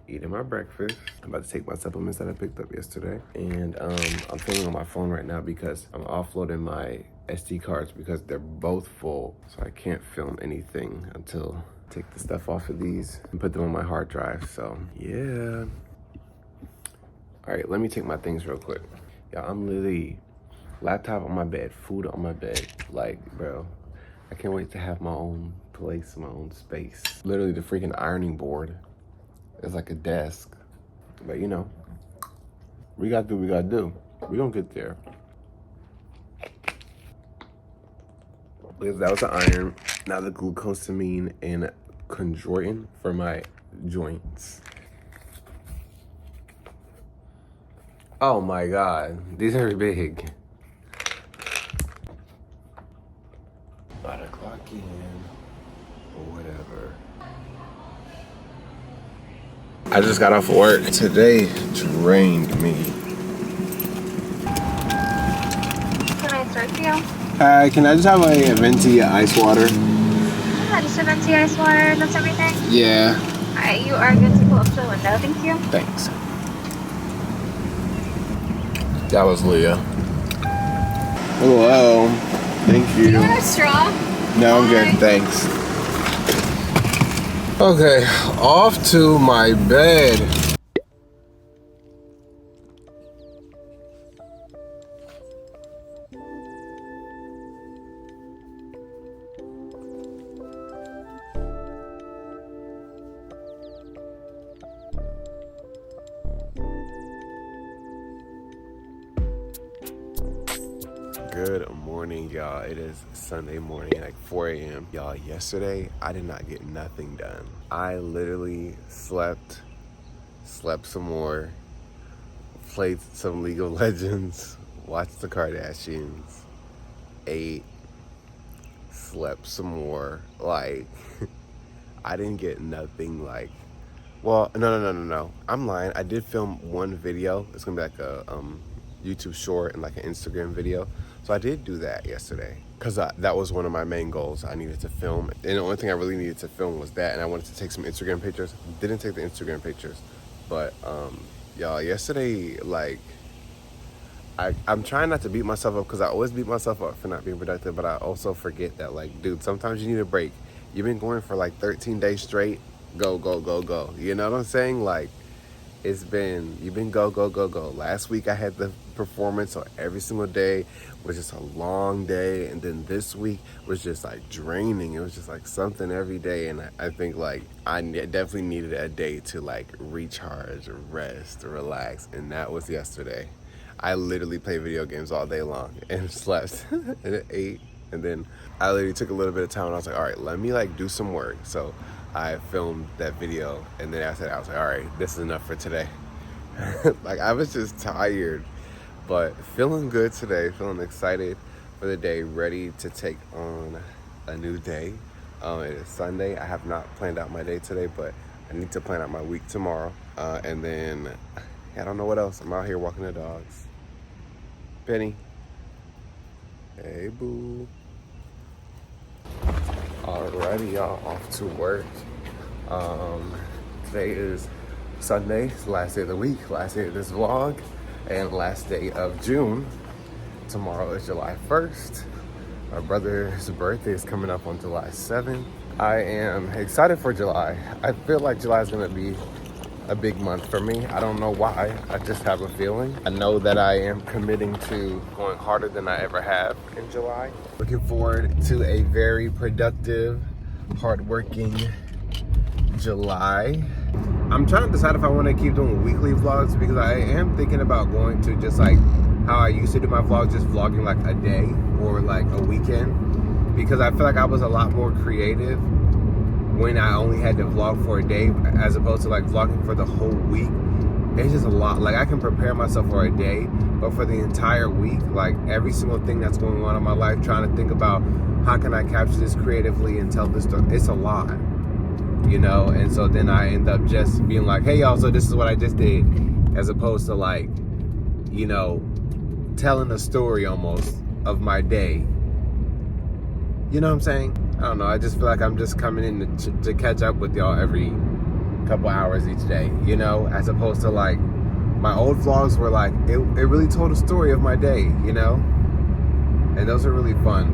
eating my breakfast. I'm about to take my supplements that I picked up yesterday. And I'm filming on my phone right now because I'm offloading my SD cards because they're both full. So I can't film anything until I take the stuff off of these and put them on my hard drive. So yeah. All right, let me take my things real quick. Yeah, I'm literally laptop on my bed, food on my bed. Like, bro, I can't wait to have my own place, my own space. Literally the freaking ironing board is like a desk. But you know, we gotta do what we gotta do. We gonna get there. Because that was the iron, now the glucosamine and chondroitin for my joints. Oh my God, these are big. About to clock in or whatever. I just got off work. Today drained me. Can I serve you? Hi, can I just have a venti ice water? Yeah, just a venti ice water. That's everything? Yeah. Alright, you are good to go up to the window. Thank you. Thanks. That was Leah. Hello. Thank you. Do you want a straw? No, I'm good, thanks. Okay, off to my bed. Good morning, y'all. It is Sunday morning, like 4 a.m. Y'all, yesterday, I did not get nothing done. I literally slept some more, played some League of Legends, watched the Kardashians, ate, slept some more. Like, I didn't get nothing like, well, no. I'm lying. I did film one video. It's gonna be like a YouTube short and like an Instagram video. So I did do that yesterday because that was one of my main goals. I needed to film, and the only thing I really needed to film was that, and I wanted to take some Instagram pictures. Didn't take the Instagram pictures, but y'all, yesterday, like, I'm trying not to beat myself up because I always beat myself up for not being productive, but I also forget that, like, dude, sometimes you need a break. You've been going for like 13 days straight. Go. You know what I'm saying? Like, you've been go. Last week I had the performance, so every single day was just a long day, and then this week was just like draining. It was just like something every day, and I think like I definitely needed a day to like recharge, rest, relax, and that was yesterday. I literally played video games all day long and slept and ate, and then I literally took a little bit of time and I was like, all right, let me like do some work. So I filmed that video, and then after that I was like, all right, this is enough for today. Like, I was just tired, but feeling good today, feeling excited for the day, ready to take on a new day. It is Sunday. I have not planned out my day today, but I need to plan out my week tomorrow. And then I don't know what else. I'm out here walking the dogs. Penny. Hey, boo. Alrighty, y'all, off to work. Today is Sunday, it's the last day of the week, last day of this vlog, and last day of June. Tomorrow is July 1st. My brother's birthday is coming up on July 7th. I am excited for July. I feel like July is gonna be a big month for me. I don't know why, I just have a feeling. I know that I am committing to going harder than I ever have in July. Looking forward to a very productive, hardworking July. I'm trying to decide if I want to keep doing weekly vlogs, because I am thinking about going to just like how I used to do my vlogs, just vlogging like a day or like a weekend, because I feel like I was a lot more creative when I only had to vlog for a day as opposed to like vlogging for the whole week. It's just a lot. Like, I can prepare myself for a day, but for the entire week, like every single thing that's going on in my life, trying to think about how can I capture this creatively and tell this story, it's a lot, you know? And so then I end up just being like, hey y'all, so this is what I just did, as opposed to like, you know, telling a story almost of my day. You know what I'm saying? I don't know, I just feel like I'm just coming in to catch up with y'all every couple hours each day, you know, as opposed to like my old vlogs were like, it really told a story of my day, you know, and those are really fun,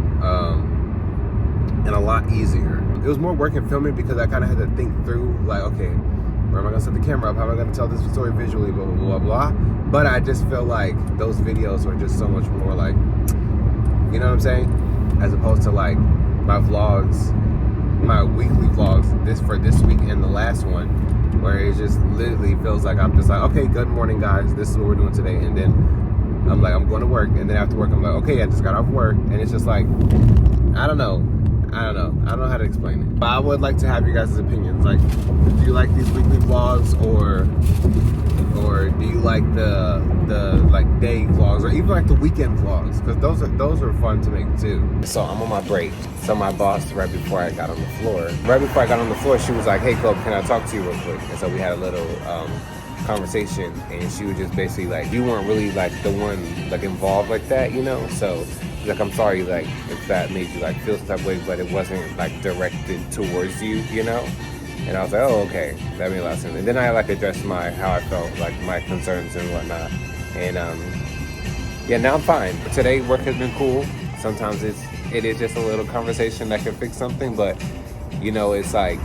and a lot easier. It was more work in filming because I kind of had to think through like, okay, where am I gonna set the camera up, how am I gonna tell this story visually, blah blah blah. But I just feel like those videos were just so much more like, you know what I'm saying, as opposed to like my vlogs, my weekly vlogs, this week and the last one, where it just literally feels like I'm just like, okay, good morning guys, this is what we're doing today, and then I'm like, I'm going to work, and then after work I'm like, okay, I just got off work, and it's just like, I don't know how to explain it. But I would like to have you guys' opinions. Like, do you like these weekly vlogs, or do you like the like day vlogs, or even like the weekend vlogs? Because those are fun to make too. So I'm on my break. So my boss, right before I got on the floor, she was like, hey Cope, can I talk to you real quick? And so we had a little conversation, and she was just basically like, you weren't really like the one like involved like that, you know? So like, I'm sorry, like, if that made you like feel some type of way, but it wasn't like directed towards you, you know? And I was like, oh, okay, that made a lot of sense. And then I like addressed how I felt, like my concerns and whatnot. And yeah, now I'm fine. Today work has been cool. Sometimes it is just a little conversation that can fix something, but you know, it's like,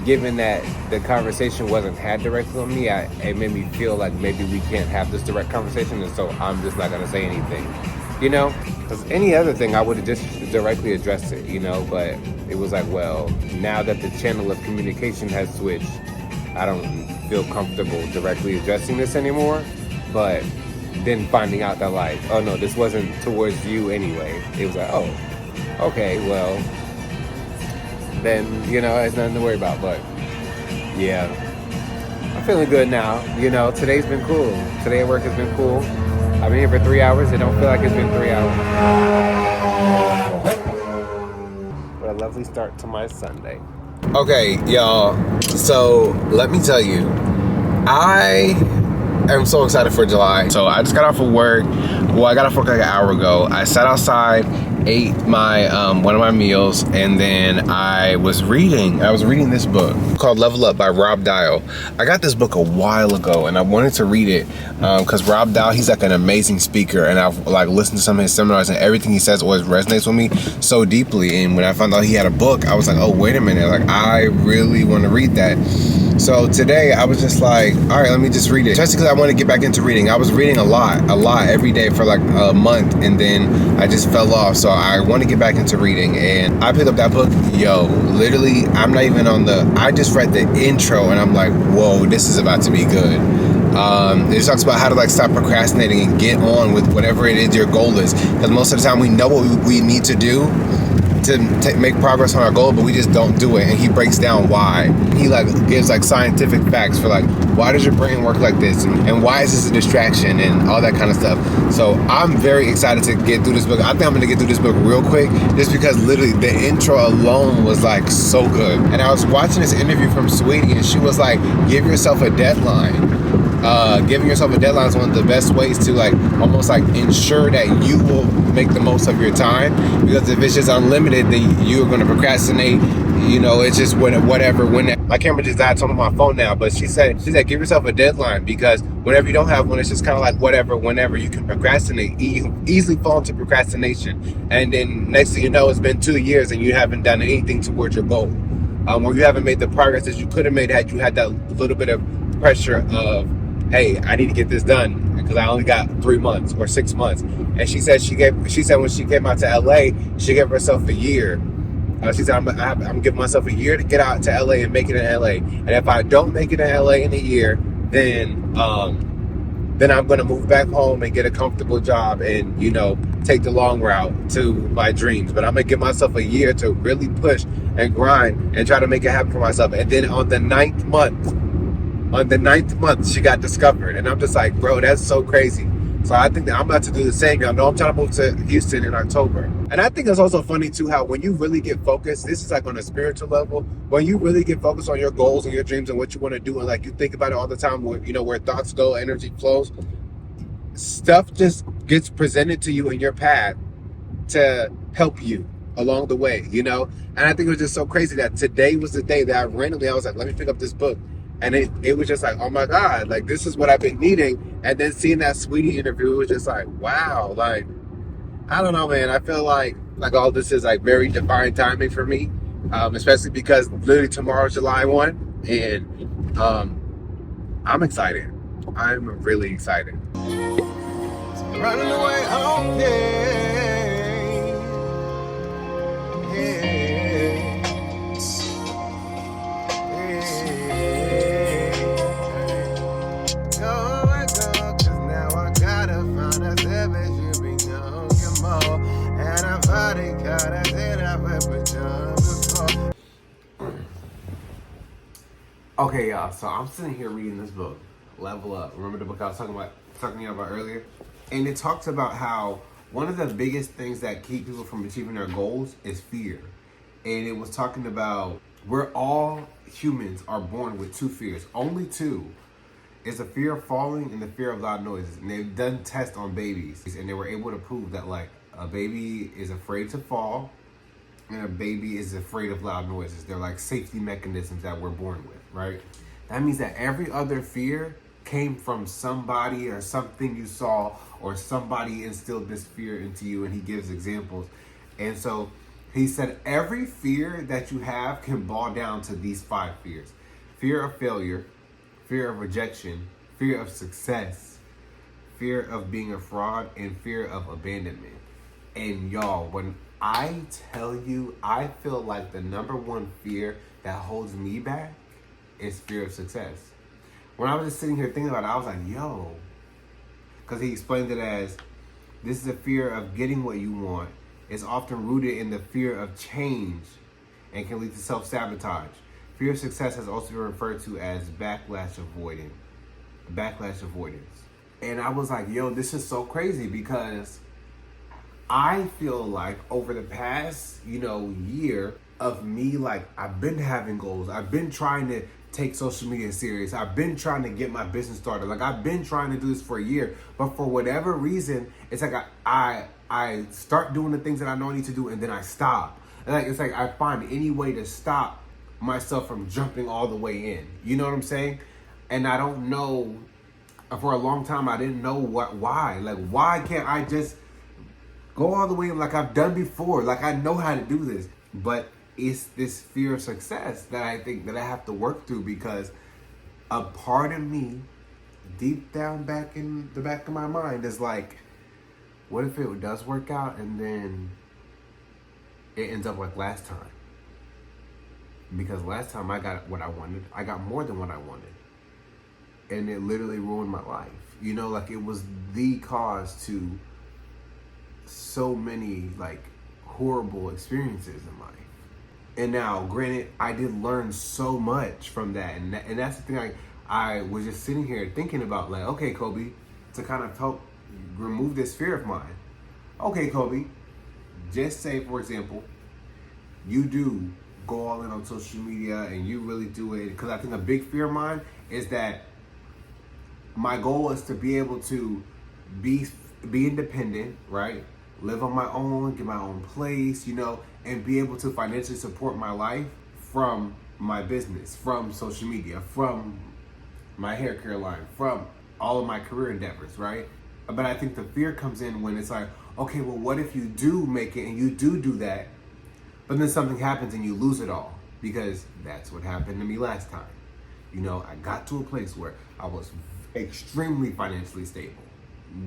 given that the conversation wasn't had directly on me, it made me feel like maybe we can't have this direct conversation, and so I'm just not gonna say anything, you know? Because any other thing, I would have just directly addressed it, you know? But it was like, well, now that the channel of communication has switched, I don't feel comfortable directly addressing this anymore. But then finding out that like, oh no, this wasn't towards you anyway. It was like, oh, okay, well, then, you know, it's nothing to worry about. But yeah, I'm feeling good now. You know, today's been cool. Today at work has been cool. I've been here for 3 hours. It don't feel like it's been 3 hours. What a lovely start to my Sunday. Okay, y'all. So let me tell you, I am so excited for July. So I just got off of work. Well, I got off work like an hour ago. I sat outside, ate my one of my meals, and then I was reading this book called Level Up by Rob Dial. I got this book a while ago and I wanted to read it because Rob Dial, he's like an amazing speaker, and I've like listened to some of his seminars, and everything he says always resonates with me so deeply. And when I found out he had a book, I was like, oh, wait a minute, like I really want to read that. So today I was just like, all right, let me just read it. Especially because I want to get back into reading. I was reading a lot every day for like a month, and then I just fell off. So I want to get back into reading, and I picked up that book. Yo, literally, I'm not even on I just read the intro, and I'm like, whoa, this is about to be good. It talks about how to like stop procrastinating and get on with whatever it is your goal is. Because most of the time we know what we need to do to make progress on our goal, but we just don't do it. And he breaks down why. He like gives like scientific facts for like, why does your brain work like this, and why is this a distraction, and all that kind of stuff. So I'm very excited to get through this book. I think I'm gonna get through this book real quick, just because literally the intro alone was like so good. And I was watching this interview from Sweetie, and she was like, give yourself a deadline. Giving yourself a deadline is one of the best ways to like almost like ensure that you will make the most of your time, because if it's just unlimited, then you're going to procrastinate. You know, it's just whatever. When my camera just died, so I'm on my phone now, but she said give yourself a deadline, because whenever you don't have one, it's just kind of like whatever. Whenever you can procrastinate, you easily fall into procrastination, and then next thing you know, it's been 2 years and you haven't done anything towards your goal, or you haven't made the progress that you could have made had you had that little bit of pressure of, hey, I need to get this done because I only got 3 months or 6 months. And she said when she came out to LA, she gave herself a year. She said, I'm giving myself a year to get out to LA and make it in LA. And if I don't make it in LA in a year, then I'm going to move back home and get a comfortable job and, you know, take the long route to my dreams. But I'm going to give myself a year to really push and grind and try to make it happen for myself. And then on the ninth month, she got discovered. And I'm just like, bro, that's so crazy. So I think that I'm about to do the same. Y'all know I'm trying to move to Houston in October. And I think it's also funny too, how when you really get focused, this is like on a spiritual level, when you really get focused on your goals and your dreams and what you want to do, and like you think about it all the time, where, you know, where thoughts go, energy flows, stuff just gets presented to you in your path to help you along the way, you know? And I think it was just so crazy that today was the day that I was like, let me pick up this book. And it was just like, oh my God, like this is what I've been needing. And then seeing that Sweetie interview, it was just like, wow, like, I don't know, man. I feel like all this is like very divine timing for me, especially because literally tomorrow's July 1, and I'm excited. I'm really excited. Running away home, Okay, y'all, so I'm sitting here reading this book, Level Up. Remember the book I was talking about earlier? And it talks about how one of the biggest things that keep people from achieving their goals is fear. And it was talking about we're all humans are born with two fears, only two. It's the fear of falling and the fear of loud noises. And they've done tests on babies, and they were able to prove that like a baby is afraid to fall and a baby is afraid of loud noises. They're like safety mechanisms that we're born with, right? That means that every other fear came from somebody or something you saw, or somebody instilled this fear into you, and he gives examples. And so he said every fear that you have can boil down to these 5 fears. Fear of failure, fear of rejection, fear of success, fear of being a fraud, and fear of abandonment. And y'all, when I tell you, I feel like the number one fear that holds me back is fear of success. When I was just sitting here thinking about it, I was like, yo, because he explained it as, this is a fear of getting what you want. It's often rooted in the fear of change and can lead to self-sabotage. Fear of success has also been referred to as backlash avoidance. And I was like, yo, this is so crazy, because I feel like over the past, year of me, like, I've been having goals. I've been trying to take social media serious. I've been trying to get my business started. Like, I've been trying to do this for a year, but for whatever reason, it's like I start doing the things that I know I need to do, and then I stop. And it's like I find any way to stop myself from jumping all the way in. You know what I'm saying? And I don't know. For a long time, I didn't know why. Like, why can't I just go all the way in like I've done before? Like, I know how to do this, but it's this fear of success that I think that I have to work through, because a part of me, deep down back in the back of my mind, is like, what if it does work out and then it ends up like last time? Because last time I got what I wanted, I got more than what I wanted. And it literally ruined my life. Like, it was the cause to so many, like, horrible experiences in life. And now, granted, I did learn so much from that. And that's the thing I was just sitting here thinking about, like, okay, Kobe, to kind of help remove this fear of mine. Okay, Kobe, just say, for example, you do go all in on social media and you really do it. Because I think a big fear of mine is that my goal is to be able to be independent, right? Live on my own, get my own place, and be able to financially support my life from my business, from social media, from my hair care line, from all of my career endeavors, right? But I think the fear comes in when it's like, okay, well, what if you do make it and you do that, but then something happens and you lose it all? Because that's what happened to me last time. I got to a place where I was extremely financially stable.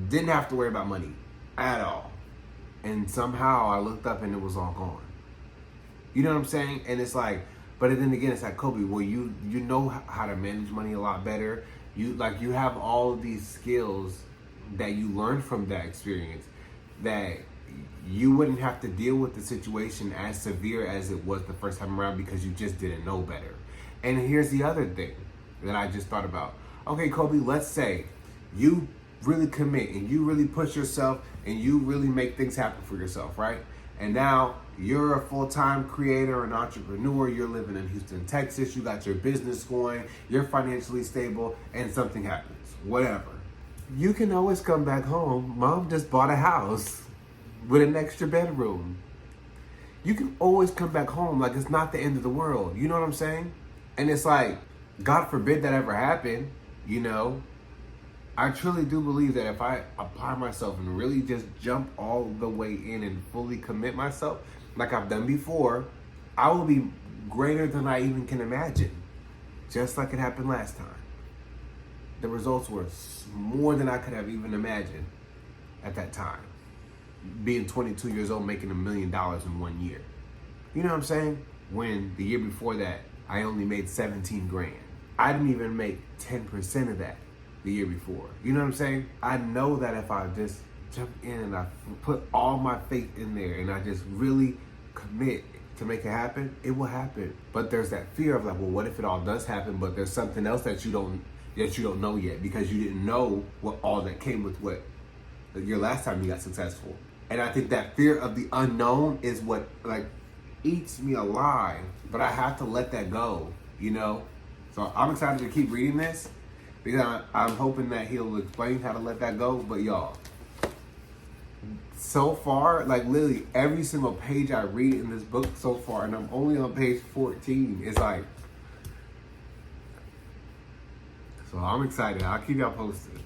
Didn't have to worry about money at all. And somehow I looked up and it was all gone. You know what I'm saying? And it's like, but then again, it's like, Kobe, well, you know how to manage money a lot better. You have all of these skills that you learned from that experience, that you wouldn't have to deal with the situation as severe as it was the first time around, because you just didn't know better. And here's the other thing that I just thought about. Okay, Kobe, let's say you really commit and you really push yourself and you really make things happen for yourself, right? And now you're a full-time creator, an entrepreneur, you're living in Houston, Texas, you got your business going, you're financially stable, and something happens, whatever. You can always come back home. Mom just bought a house with an extra bedroom. You can always come back home, like it's not the end of the world. You know what I'm saying? And it's like, God forbid that ever happen, I truly do believe that if I apply myself and really just jump all the way in and fully commit myself, like I've done before, I will be greater than I even can imagine. Just like it happened last time. The results were more than I could have even imagined at that time. Being 22 years old, making $1 million in 1 year. You know what I'm saying? When the year before that, I only made 17 grand. I didn't even make 10% of that the year before. You know what I'm saying? I know that if I just jump in and I put all my faith in there and I just really commit to make it happen, it will happen. But there's that fear of like, well, what if it all does happen, but there's something else that you don't know yet, because you didn't know what all that came with what your last time you got successful. And I think that fear of the unknown is what like eats me alive, but I have to let that go, So I'm excited to keep reading this, because I'm hoping that he'll explain how to let that go. But y'all, so far, like literally every single page I read in this book so far, and I'm only on page 14, it's like, so I'm excited. I'll keep y'all posted.